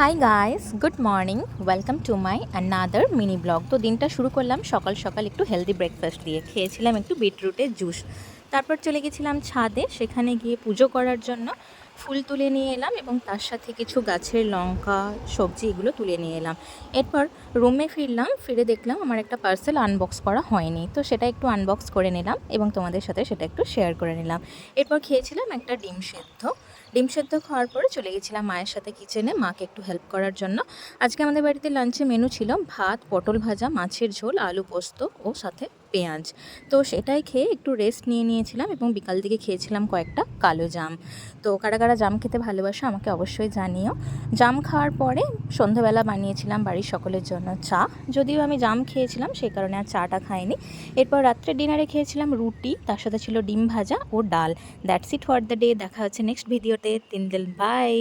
Hi guys, good morning. Welcome to my another mini blog. তো দিনটা শুরু করলাম সকাল সকাল একটু হেলদি ব্রেকফাস্ট দিয়ে। খেয়েছিলাম একটু বিটরুটের জুস। তারপর চলে গেছিলাম ছাদে, সেখানে গিয়ে পুজো করার জন্য ফুল তুলে নিয়ে এলাম এবং তার সাথে কিছু গাছের লঙ্কা সবজি এগুলো তুলে নিয়ে এলাম। এরপর রুমে ফিরলাম, ফিরে দেখলাম আমার একটা পার্সেল আনবক্স করা হয়নি, তো সেটা একটু আনবক্স করে নিলাম এবং তোমাদের সাথে সেটা একটু শেয়ার করে নিলাম। এরপর খেয়েছিলাম একটা ডিম সেদ্ধ খাওয়ার পরে চলে গেছিলাম মায়ের সাথে কিচেনে, মাকে একটু হেল্প করার জন্য। আজকে আমাদের বাড়িতে লাঞ্চে মেনু ছিল ভাত, পটল ভাজা, মাছের ঝোল, আলু পোস্ত ও সাথে পেঁয়াজ। তো সেটাই খেয়ে একটু রেস্ট নিয়েছিলাম এবং বিকাল দিকে খেয়েছিলাম কয়েকটা কালো জাম। তো কারা কারা জাম খেতে ভালোবাসো আমাকে অবশ্যই জানিও। জাম খাওয়ার পরে সন্ধ্যাবেলা বানিয়েছিলাম বাড়ির সকলের জন্য চা। যদিও আমি জাম খেয়েছিলাম সেই কারণে আর চাটা খাইনি। এরপর রাত্রে ডিনারে খেয়েছিলাম রুটি, তার সাথে ছিল ডিম ভাজা ও ডাল। That's it for the day. দেখা হচ্ছে নেক্সট ভিডিওতে। তিন দিন বাই।